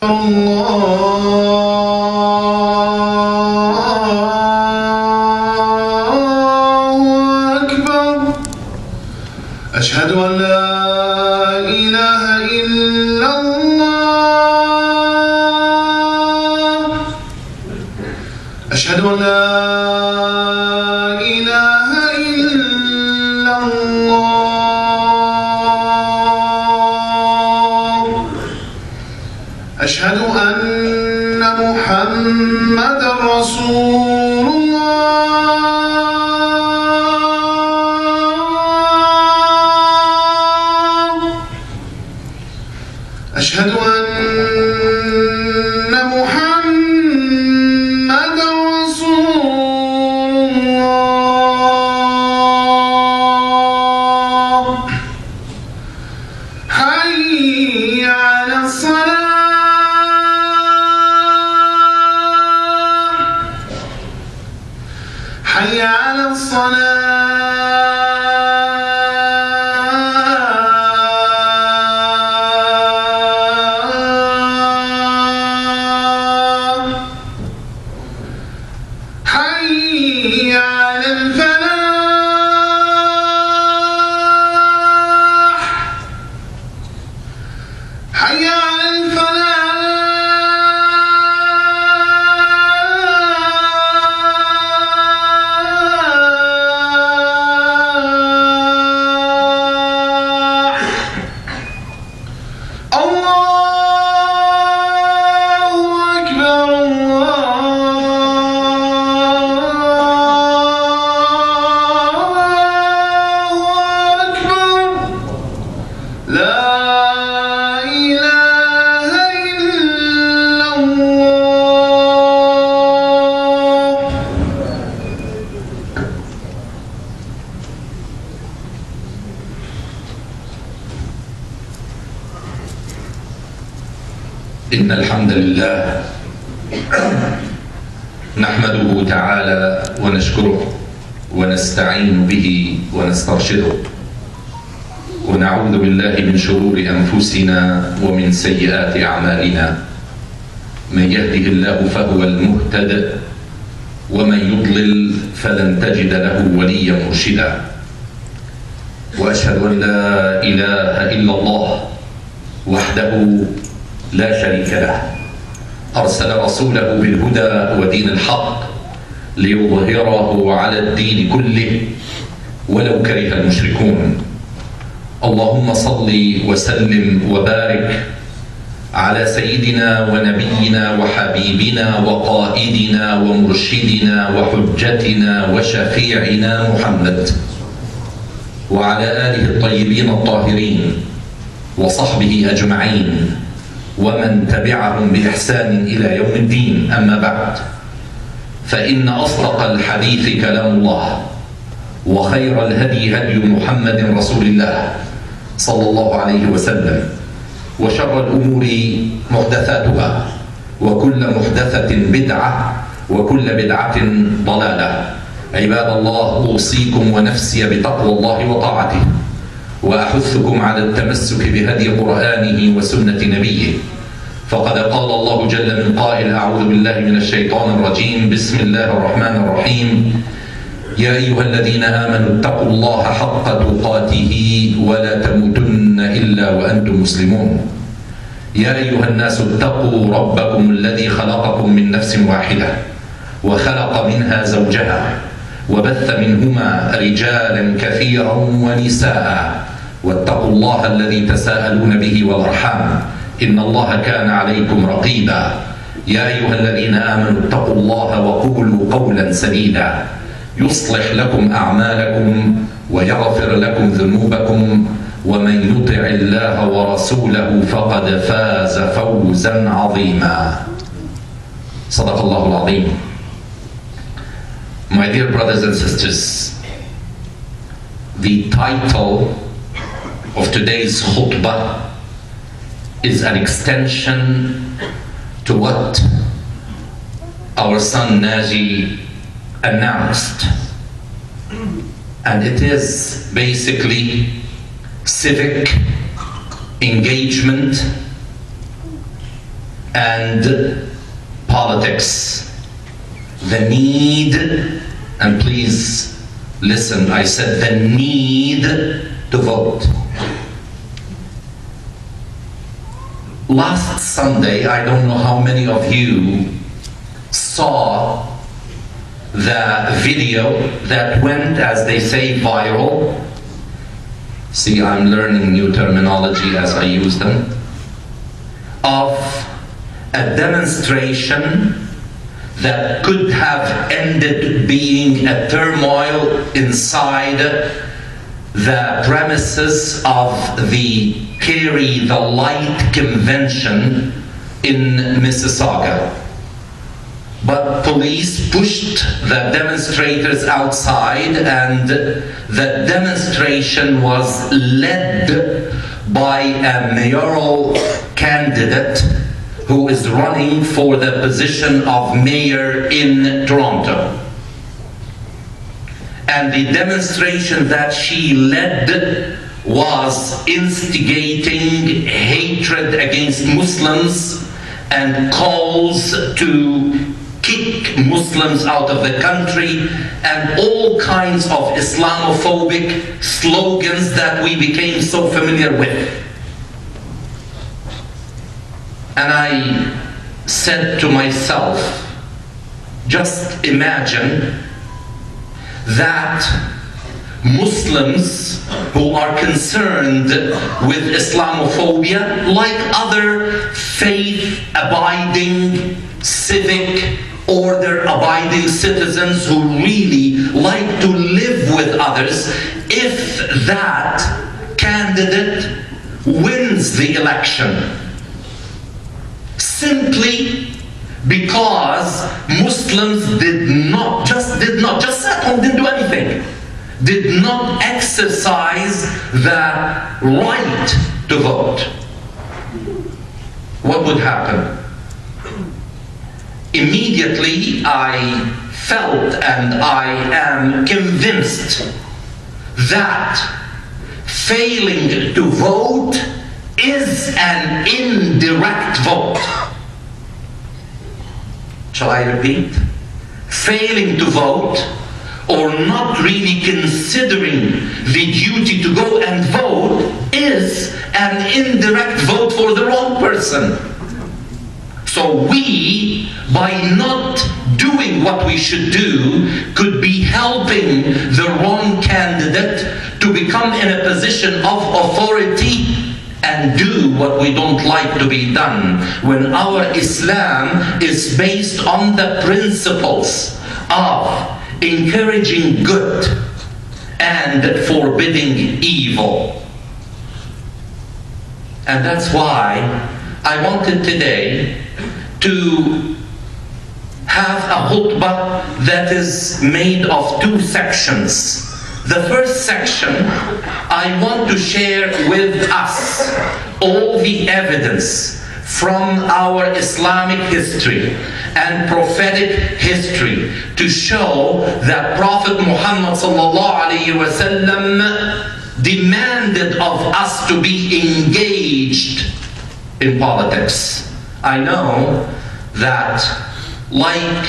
أشهد أن لا إله إلا الله. أشهد أن لا إله إلا الله. أشهد أن محمدًا رسول الله. أشهد أن محمدًا رسول الله. حي على الصلاة. حي على الصلاة. حي على الفلاح. حي على الفلاح. الله أكبر. الله أكبر. لا إله إلا الله. إن الحمد لله نحمده تعالى ونشكره ونستعين به ونسترشده ونعوذ بالله من شرور أنفسنا ومن سيئات أعمالنا. من يهده الله فهو المهتد ومن يضلل فلن تجد له وليا مرشدا. وأشهد أن لا إله إلا الله وحده لا شريك له، أرسل رسوله بالهدى ودين الحق ليظهره على الدين كله ولو كره المشركون. اللهم صل وسلم وبارك على سيدنا ونبينا وحبيبنا وقائدنا ومرشدنا وحجتنا وشفيعنا محمد وعلى آله الطيبين الطاهرين وصحبه أجمعين ومن تبعهم بإحسان إلى يوم الدين. أما بعد، فإن أصدق الحديث كلام الله، وخير الهدي هدي محمد رسول الله صلى الله عليه وسلم، وشر الأمور محدثاتها، وكل محدثة بدعة، وكل بدعة ضلالة. عباد الله، أوصيكم ونفسي بتقوى الله وطاعته، وأحثكم على التمسك بهدي قرآنه وسنة نبيه. فقد قال الله جل من قائل: أعوذ بالله من الشيطان الرجيم، بسم الله الرحمن الرحيم. يا أيها الذين آمنوا اتقوا الله حق تقاته ولا تموتن إلا وأنتم مسلمون. يا أيها الناس اتقوا ربكم الذي خلقكم من نفس واحدة وخلق منها زوجها وبث منهما رجالا كثيرا ونساء، واتقوا الله الذي تساءلون به والأرحام، إن الله كان عليكم رقيبا. يا أيها الذين آمنوا اتقوا الله وقولوا قولا سديدا يصلح لكم أعمالكم ويغفر لكم ذنوبكم، ومن يطع الله ورسوله فقد فاز فوزا عظيما. صدق الله العظيم. My dear brothers and sisters, the title of today's khutbah is an extension to what our son Naji announced, and it is basically civic engagement and politics. The need, and please listen, I said the need to vote. Last Sunday, I don't know how many of you saw the video that went, as they say, viral. See, I'm learning new terminology as I use them. Of a demonstration that could have ended being a turmoil inside the premises of the Carry the Light convention in Mississauga. But police pushed the demonstrators outside, and the demonstration was led by a mayoral candidate who is running for the position of mayor in Toronto. And the demonstration that she led was instigating hatred against Muslims and calls to kick Muslims out of the country and all kinds of Islamophobic slogans that we became so familiar with. And I said to myself, just imagine that Muslims who are concerned with Islamophobia, like other faith-abiding, civic, order-abiding citizens who really like to live with others, if that candidate wins the election, simply because Muslims just sat home, didn't do anything, did not exercise the right to vote, what would happen? Immediately I felt, and I am convinced, that failing to vote is an indirect vote. Shall I repeat? Failing to vote, or not really considering the duty to go and vote, is an indirect vote for the wrong person. So we, by not doing what we should do, could be helping the wrong candidate to become in a position of authority and do what we don't like to be done, when our Islam is based on the principles of encouraging good and forbidding evil. And that's why I wanted today to have a khutbah that is made of two sections. The first section, I want to share with us all the evidence from our Islamic history and prophetic history to show that Prophet Muhammad ﷺ demanded of us to be engaged in politics. I know that, like,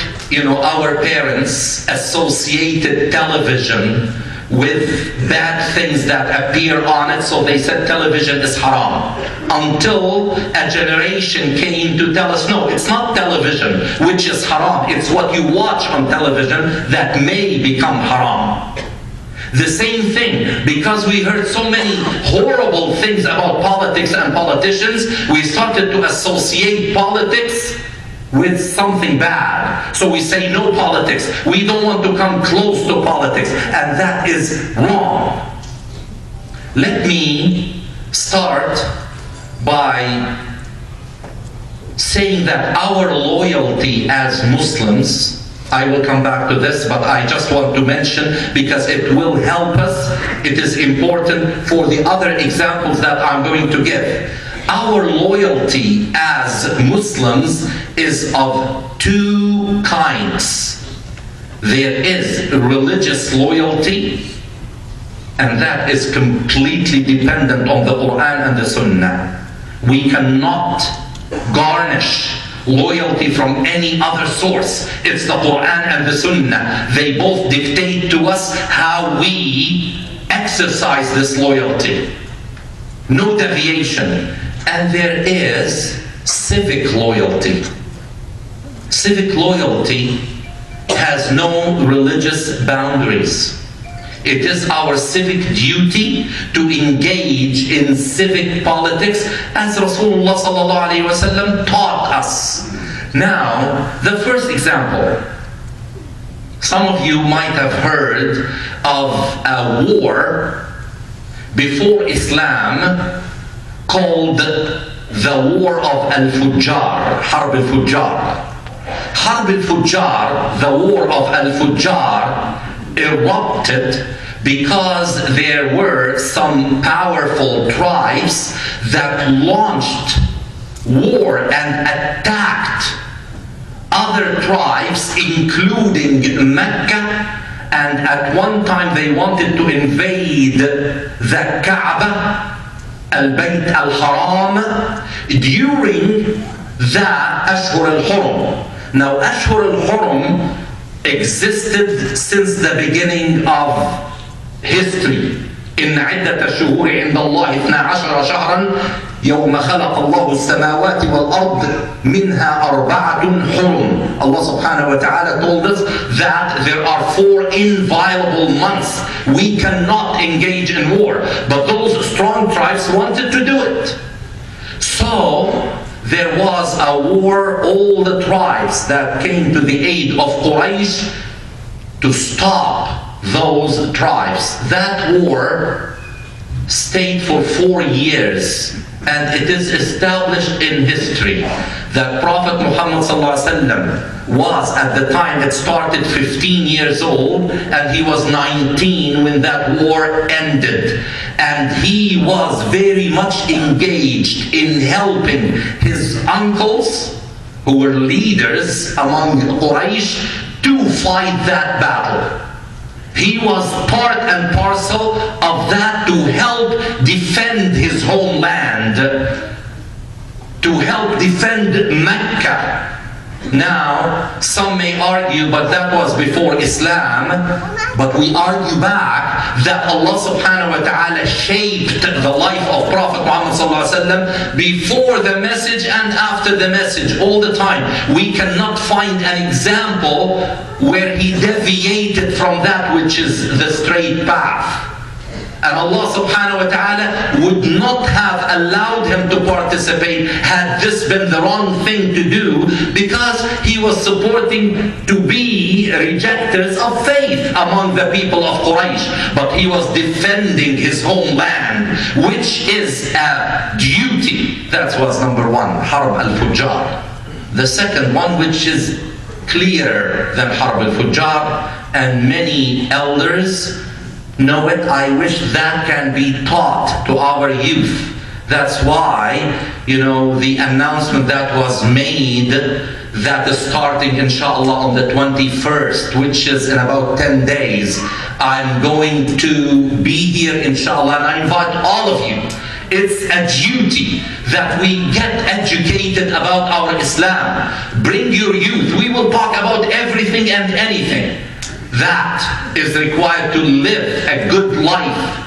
our parents associated television with bad things that appear on it, so they said television is haram. Until a generation came to tell us, no, it's not television which is haram, it's what you watch on television that may become haram. The same thing, because we heard so many horrible things about politics and politicians, we started to associate politics with something bad. So we say no politics. We don't want to come close to politics, and that is wrong. Let me start by saying that our loyalty as Muslims, I will come back to this, but I just want to mention, because it will help us, it is important for the other examples that I'm going to give. Our loyalty as Muslims is of two kinds. There is religious loyalty, and that is completely dependent on the Quran and the Sunnah. We cannot garnish loyalty from any other source. It's the Quran and the Sunnah. They both dictate to us how we exercise this loyalty. No deviation. And there is civic loyalty. Civic loyalty has no religious boundaries. It is our civic duty to engage in civic politics as Rasulullah sallallahu alaihi wasallam taught us. Now, the first example. Some of you might have heard of a war before Islam called the War of Al-Fujjar, Harb al-Fujjar. Harb al-Fujjar, the War of Al-Fujjar, erupted because there were some powerful tribes that launched war and attacked other tribes, including Mecca, and at one time they wanted to invade the Kaaba, Al-Bayt Al-Haram, during the Ashhur Al-Hurum. Now, Ashhur Al-Hurum existed since the beginning of history. إن عدة الشهور عند الله 12 شهرا يوم خلق الله السماوات والأرض منها 4 حرم. Allah subhanahu wa ta'ala told us that there are 4 inviolable months. We cannot engage in war. But those strong tribes wanted to do it. So there was a war, all the tribes that came to the aid of Quraysh to stop those tribes. That war stayed for 4 years, and it is established in history that Prophet Muhammad was at the time it started 15 years old, and he was 19 when that war ended. And he was very much engaged in helping his uncles, who were leaders among Quraysh, to fight that battle. He was part and parcel of that, to help defend his homeland, to help defend Mecca. Now, some may argue, but that was before Islam. But we argue back that Allah subhanahu wa ta'ala shaped the life of Prophet Muhammad sallallahu alaihi wasallam before the message and after the message, all the time. We cannot find an example where he deviated from that which is the straight path. And Allah subhanahu wa ta'ala would not have allowed him to participate had this been the wrong thing to do, because he was supporting to be rejectors of faith among the people of Quraysh. But he was defending his homeland, which is a duty. That was number 1, Harb al-Fujjar. The second one, which is clearer than Harb al-Fujjar, and many elders know it. I wish that can be taught to our youth. That's why, the announcement that was made that is starting inshallah on the 21st, which is in about 10 days. I'm going to be here inshallah, and I invite all of you. It's a duty that we get educated about our Islam. Bring your youth. We will talk about everything and anything that is required to live a good life,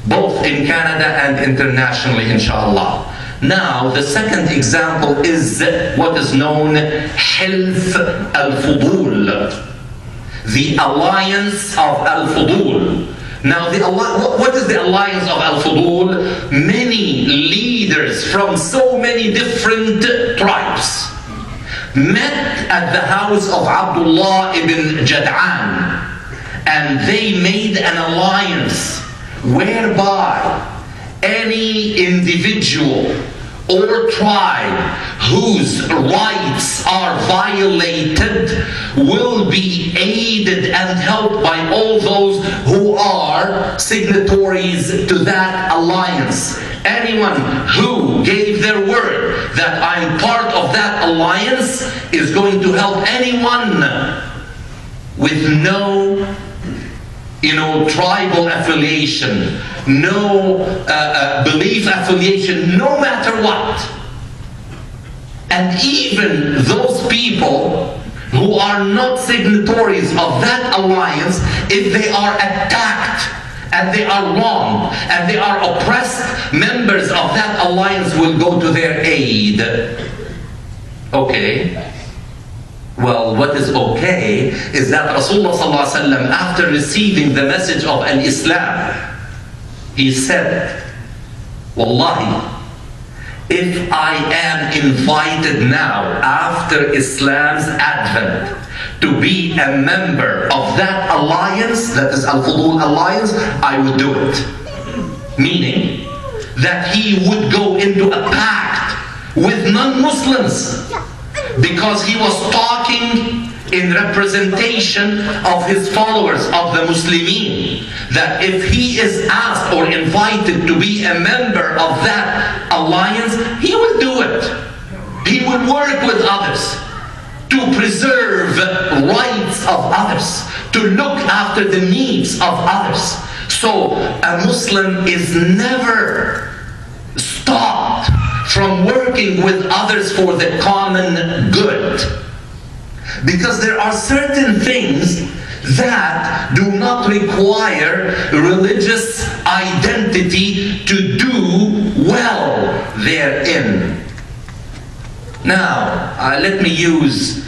both in Canada and internationally, inshallah. Now, the second example is what is known Hilf al-Fudul, the alliance of al-Fudul. Now, what is the alliance of al-Fudul? Many leaders from so many different tribes met at the house of Abdullah ibn Jad'an, and they made an alliance whereby any individual or tribe whose rights are violated will be aided and helped by all those who are signatories to that alliance. Anyone who gave their word that I'm part of that alliance is going to help anyone with no tribal affiliation, no belief affiliation, no matter what. And even those people who are not signatories of that alliance, if they are attacked and they are wronged and they are oppressed, members of that alliance will go to their aid. Okay. Well, what is okay is that Rasulullah ﷺ, after receiving the message of Al-Islam, he said, Wallahi, if I am invited now, after Islam's advent, to be a member of that alliance, that is Al-Fudul alliance, I would do it. Meaning that he would go into a pact with non-Muslims, because he was talking in representation of his followers, of the Muslimin, that if he is asked or invited to be a member of that alliance, he will do it. He will work with others to preserve rights of others, to look after the needs of others. So a Muslim is never stopped from working with others for the common good. Because there are certain things that do not require religious identity to do well therein. Now, let me use,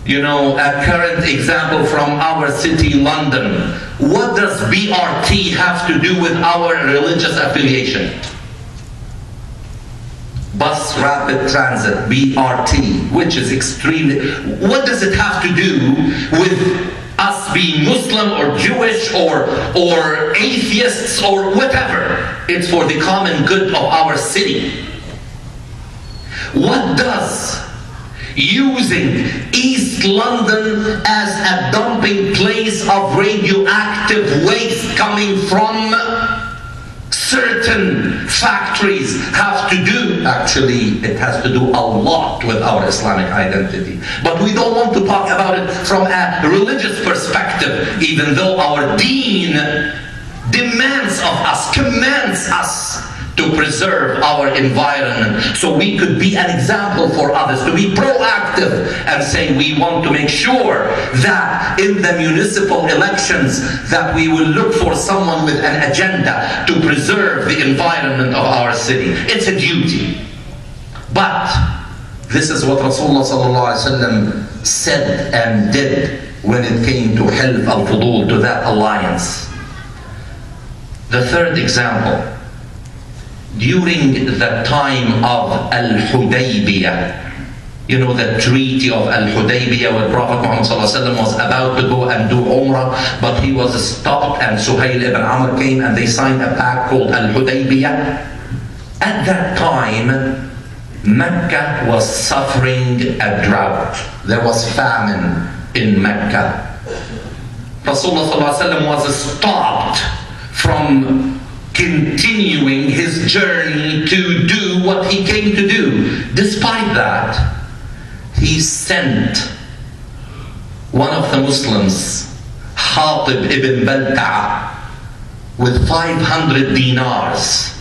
a current example from our city, London. What does BRT have to do with our religious affiliation? Bus Rapid Transit, BRT, which is extremely... What does it have to do with us being Muslim or Jewish or atheists or whatever? It's for the common good of our city. What does using East London as a dumping place of radioactive waste coming from certain factories have to do? Actually, it has to do a lot with our Islamic identity. But we don't want to talk about it from a religious perspective, even though our deen demands of us, commands us to preserve our environment, so we could be an example for others, to be proactive and say we want to make sure that in the municipal elections that we will look for someone with an agenda to preserve the environment of our city. It's a duty. But this is what Rasulullah ﷺ said and did when it came to Hilf al-Fudul, to that alliance. The third example, during the time of Al-Hudaybiyah, the treaty of Al-Hudaybiyah, where Prophet Muhammad ﷺ was about to go and do Umrah, but he was stopped, and Suhail ibn Amr came and they signed a pact called Al-Hudaybiyah. At that time, Mecca was suffering a drought. There was famine in Mecca. Rasulullah ﷺ was stopped from continuing his journey to do what he came to do. Despite that, he sent one of the Muslims, Hatib ibn Balta'a, with 500 dinars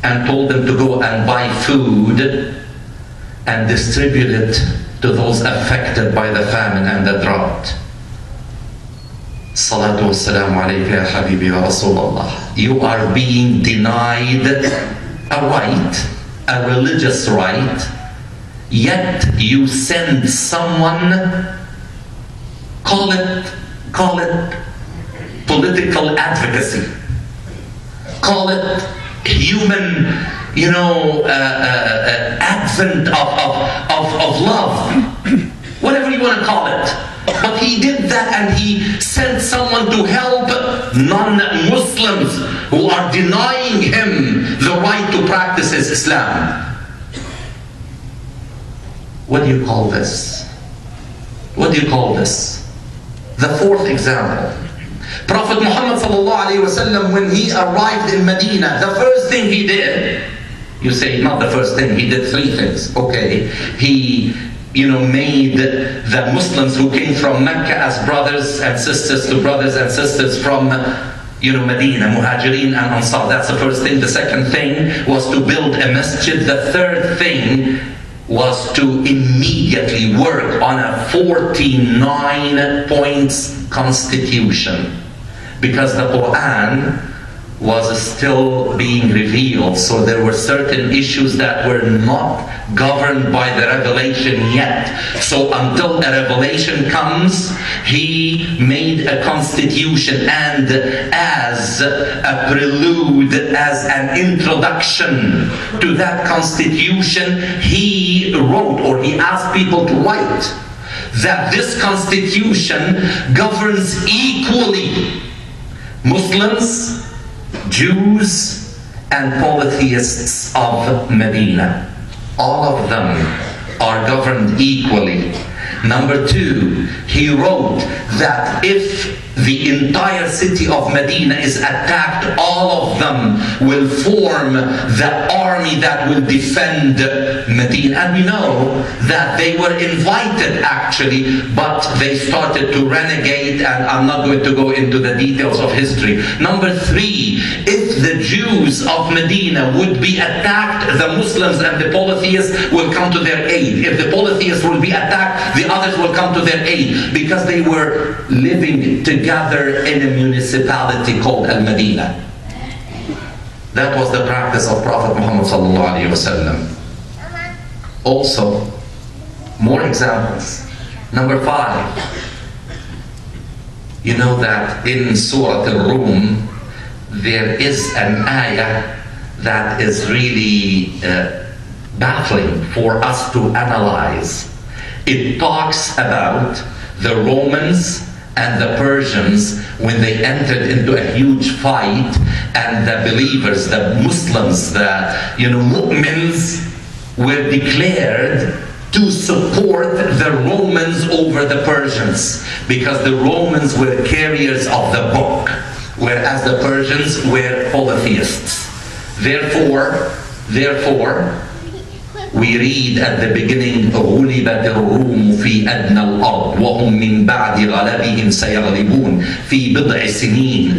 and told them to go and buy food and distribute it to those affected by the famine and the drought. Salatu wassalamu alayka ya habibi wa Rasulullah. You are being denied a right, a religious right, yet you send someone, call it political advocacy, call it human, advent of love, whatever you want to call it. But he did that, and he sent someone to help non-Muslims who are denying him the right to practice his Islam. What do you call this? What do you call this? The fourth example. Prophet Muhammad ﷺ, when he arrived in Medina, the first thing he did, you say not the first thing, he did three things. Okay, he made the Muslims who came from Mecca as brothers and sisters to brothers and sisters from Medina, Muhajirin and Ansar. That's the first thing. The second thing was to build a masjid. The third thing was to immediately work on a 49 points constitution, because the Quran was still being revealed, so there were certain issues that were not governed by the revelation yet. So until a revelation comes, he made a constitution, and as a prelude, as an introduction to that constitution, he wrote, or he asked people to write, that this constitution governs equally Muslims, Jews, and polytheists of Medina. All of them are governed equally. Number two, he wrote that if the entire city of Medina is attacked, all of them will form the army that will defend Medina. And we know that they were invited actually, but they started to renegade, and I'm not going to go into the details of history. Number three, if the Jews of Medina would be attacked, the Muslims and the polytheists will come to their aid. If the polytheists will be attacked, the others will come to their aid, because they were living together in a municipality called Al-Madinah. That was the practice of Prophet Muhammad sallallahu alaihi wasallam. Also, more examples. Number 5, you know that in Surah Al-Rum there is an ayah that is really baffling for us to analyze. It talks about the Romans and the Persians when they entered into a huge fight, and the believers, the Muslims, the mu'mins were declared to support the Romans over the Persians, because the Romans were carriers of the book, whereas the Persians were polytheists. Therefore, we read at the beginning, غُلِبَتِ الرُّومُ فِي أَدْنَى الْأَرْضِ وَهُمْ مِنْ بَعْدِ غَلَبِهِمْ سَيَغْلِبُونَ فِي بِضْعِ سِنِينَ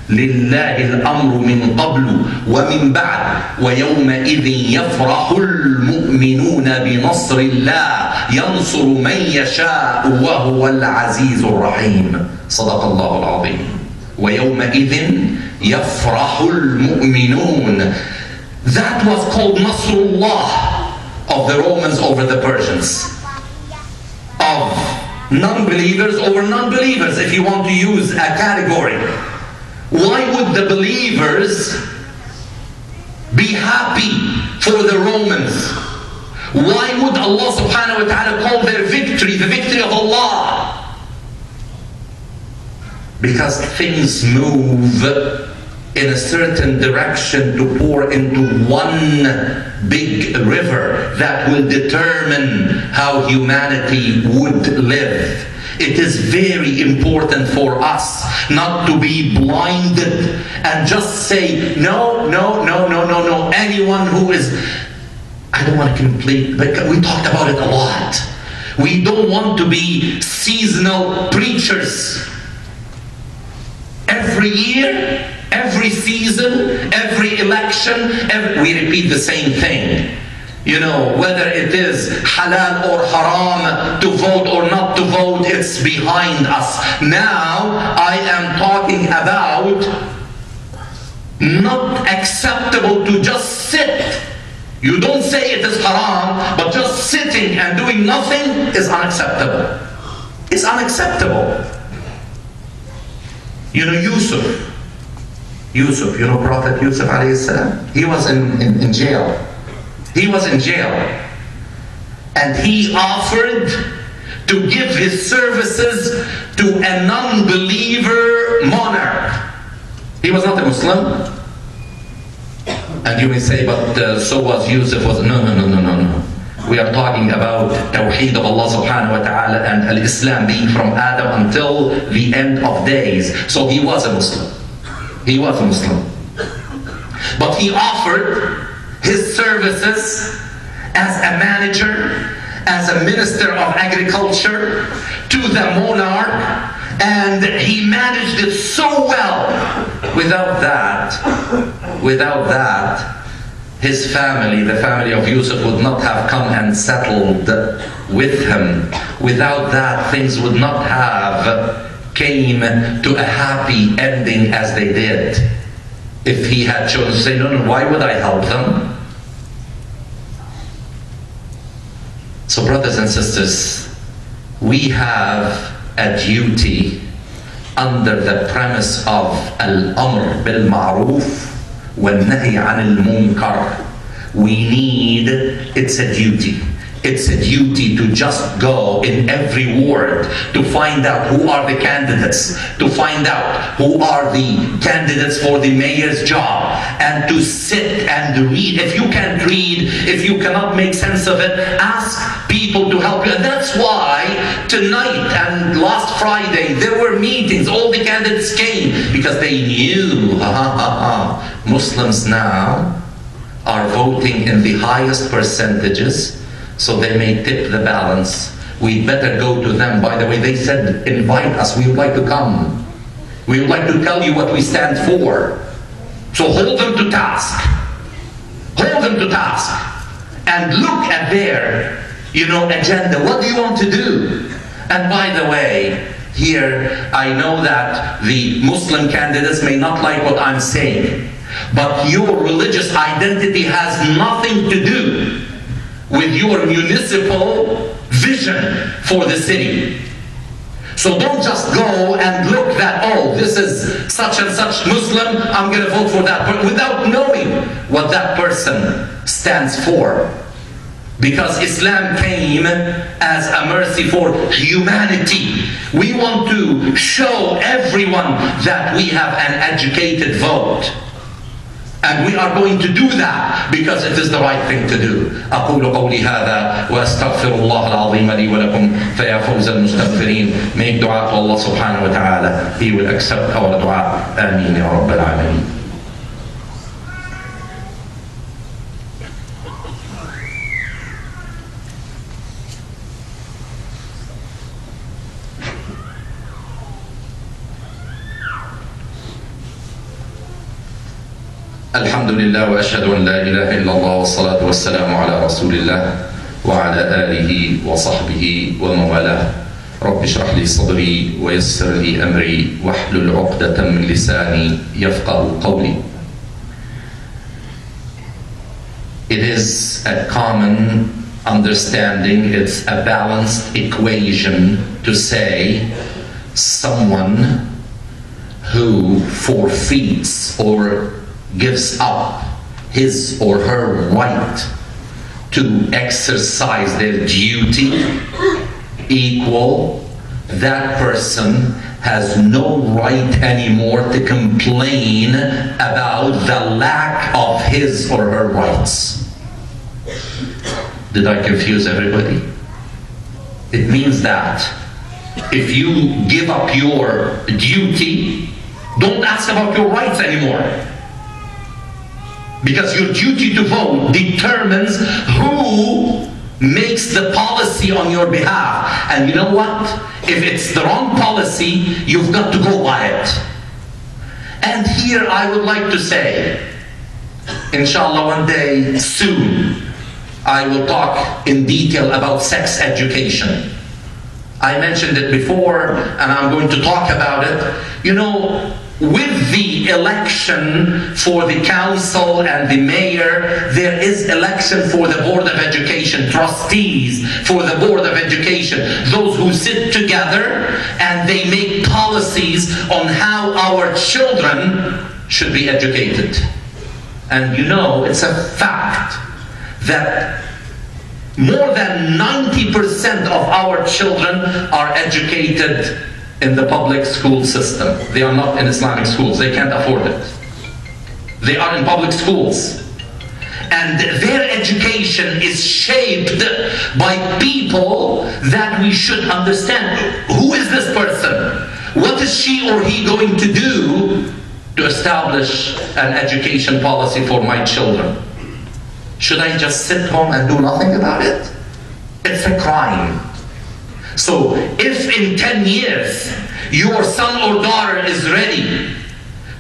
لِلَّهِ الْأَمْرُ مِنْ قَبْلُ وَمِنْ بَعْدِ وَيَوْمَئِذٍ يَفْرَحُ الْمُؤْمِنُونَ بِنَصْرِ اللَّهِ يَنْصُرُ مَنْ يَشَاءُ وَهُوَ الْعَزِيزُ الرَّحِيمُ صدق الله العظيم. وَيَوْمَئِذٍ يَفْرَحُ الْمُؤْمِنُونَ. That was called Nasrullah of the Romans over the Persians, of non-believers over non-believers, if you want to use a category. Why would the believers be happy for the Romans? Why would Allah subhanahu wa ta'ala call their victory the victory of Allah? Because things move in a certain direction to pour into one big river that will determine how humanity would live. It is very important for us not to be blinded and just say, no. Anyone who is, I don't want to complete, but we talked about it a lot. We don't want to be seasonal preachers. Every year, every season, every election, we repeat the same thing. Whether it is halal or haram to vote or not to vote, it's behind us. Now, I am talking about not acceptable to just sit. You don't say it is haram, but just sitting and doing nothing is unacceptable. It's unacceptable. Yusuf, Prophet Yusuf alayhi salam, he was in jail. He was in jail. And he offered to give his services to a non-believer monarch. He was not a Muslim. And you may say, but so was Yusuf. No. We are talking about Tawheed of Allah subhanahu wa ta'ala and Al-Islam being from Adam until the end of days. So he was a Muslim. He was a Muslim. But he offered his services as a manager, as a minister of agriculture to the monarch, and he managed it so well. Without that, his family, the family of Yusuf, would not have come and settled with him. Without that, things would not have came to a happy ending as they did. If he had chosen to say, no, why would I help them? So brothers and sisters, we have a duty under the premise of al-amr bil-ma'ruf wal-nahy anil-munkar. We need, it's a duty. It's a duty to just go in every ward to find out who are the candidates, to find out who are the candidates for the mayor's job, and to sit and read. If you can't read, if you cannot make sense of it, ask people to help you. And that's why tonight and last Friday there were meetings. All the candidates came because they knew Muslims now are voting in the highest percentages, so they may tip the balance. We better go to them. By the way, they said, invite us, we would like to come. We would like to tell you what we stand for. So hold them to task. Hold them to task. And look at their, agenda. What do you want to do? And by the way, here, I know that the Muslim candidates may not like what I'm saying, but your religious identity has nothing to do with your municipal vision for the city. So don't just go and look that, oh, this is such and such Muslim, I'm going to vote for that person, without knowing what that person stands for. Because Islam came as a mercy for humanity. We want to show everyone that we have an educated vote. And we are going to do that because it is the right thing to do. أقول قولي هذا وأستغفر الله العظيم لي ولكم فيا فوز المستغفرين. Make dua to Allah subhanahu wa ta'ala. He will accept our dua. Ameen ya Rabbal Alameen. الحمد لله وأشهد أن لا إله إلا الله والصلاة والسلام على رسول الله وعلى آله وصحبه ومن والاه. رب اشرح لي صدري ويسر لي أمري واحلل عقدة من لساني يفقه قولي. It is a common understanding, it's a balanced equation to say someone who forfeits or gives up his or her right to exercise their duty equal, that person has no right anymore to complain about the lack of his or her rights. Did I confuse everybody? It means that if you give up your duty, don't ask about your rights anymore. Because your duty to vote determines who makes the policy on your behalf. And you know what? If it's the wrong policy, you've got to go by it. And here I would like to say, inshallah one day soon, I will talk in detail about sex education. I mentioned it before, and I'm going to talk about it. With the election for the council and the mayor, there is election for the Board of Education, trustees for the Board of Education, those who sit together and they make policies on how our children should be educated. And it's a fact that more than 90% of our children are educated in the public school system. They are not in Islamic schools. They can't afford it. They are in public schools. And their education is shaped by people that we should understand. Who is this person? What is she or he going to do to establish an education policy for my children? Should I just sit home and do nothing about it? It's a crime. So if in 10 years your son or daughter is ready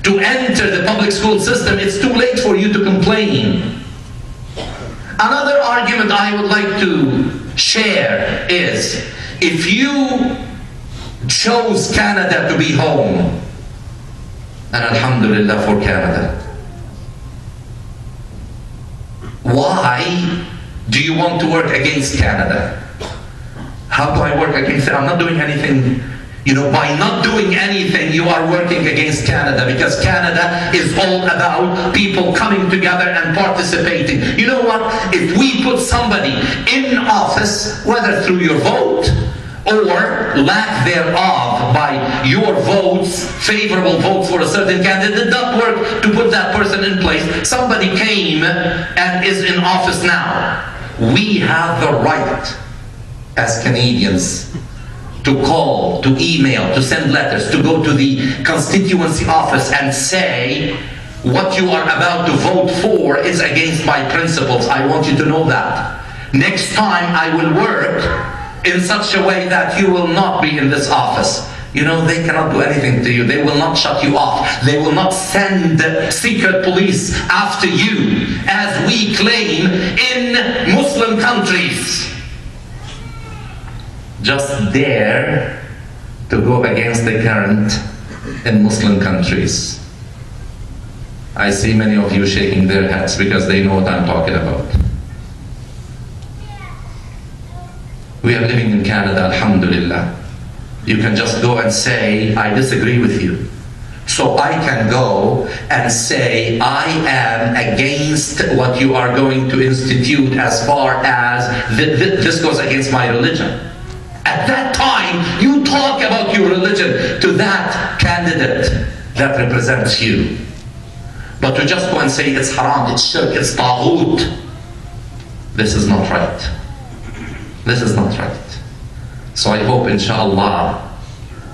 to enter the public school system, it's too late for you to complain. Another argument I would like to share is, if you chose Canada to be home, and alhamdulillah for Canada, why do you want to work against Canada? How do I work against it? I'm not doing anything. By not doing anything, you are working against Canada, because Canada is all about people coming together and participating. You know what? If we put somebody in office, whether through your vote or lack thereof by your votes, favorable votes for a certain candidate, it did not work to put that person in place. Somebody came and is in office now. We have the right as Canadians to call, to email, to send letters, to go to the constituency office and say, what you are about to vote for is against my principles. I want you to know that. Next time I will work in such a way that you will not be in this office. They cannot do anything to you. They will not shut you off. They will not send secret police after you, as we claim in Muslim countries. Just dare to go against the current in Muslim countries. I see many of you shaking their heads because they know what I'm talking about. We are living in Canada, alhamdulillah. You can just go and say, I disagree with you. So I can go and say, I am against what you are going to institute, as far as this goes against my religion. At that time, you talk about your religion to that candidate that represents you. But to just go and say it's haram, it's shirk, it's taghut, this is not right. This is not right. So I hope, inshallah,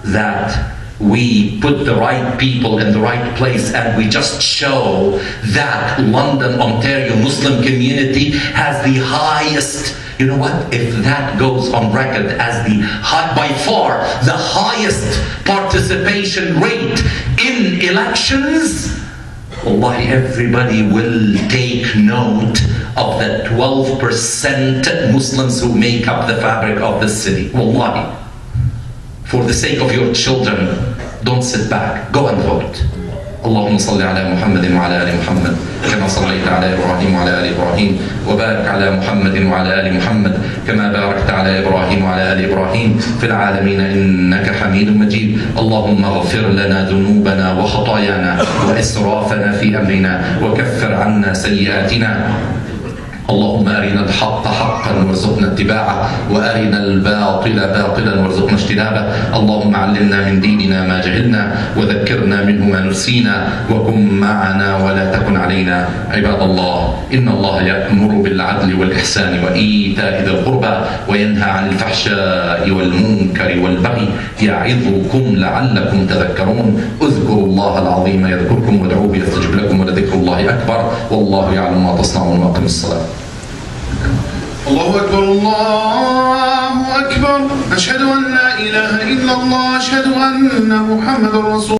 that we put the right people in the right place, and we just show that London, Ontario Muslim community has the highest, you know what, if that goes on record as by far the highest participation rate in elections, wallahi, everybody will take note of the 12% Muslims who make up the fabric of the city. Wallahi. For the sake of your children, don't sit back. Go and vote. اللهم صل على محمد وعلى آل محمد كما صليت على إبراهيم وعلى آل إبراهيم وبارك على محمد وعلى آل محمد كما باركت على إبراهيم وعلى آل إبراهيم في العالمين إنك حميد مجيد. اللهم اغفر لنا ذنوبنا وخطايانا وإسرافنا في أمرنا وكفر عنا سيئاتنا. اللهم أرنا الحق حقا وارزقنا اتباعه، وأرنا الباطل باطلا وارزقنا اجتنابه. اللهم علمنا من ديننا ما جهلنا، وذكرنا منه ما نسينا، وكن معنا ولا تكن علينا. عباد الله، إن الله يأمر بالعدل والإحسان وإيتاء ذي القربى وينهى عن الفحشاء والمنكر والبغي يعظكم لعلكم تذكرون. اذكروا الله العظيم يذكركم وادعوه يستجب لكم ولذكر الله أكبر والله يعلم ما تصنعون. وأقم الصلاة. الله أكبر الله أكبر. أشهد أن لا إله إلا الله. أشهد أن محمد رسول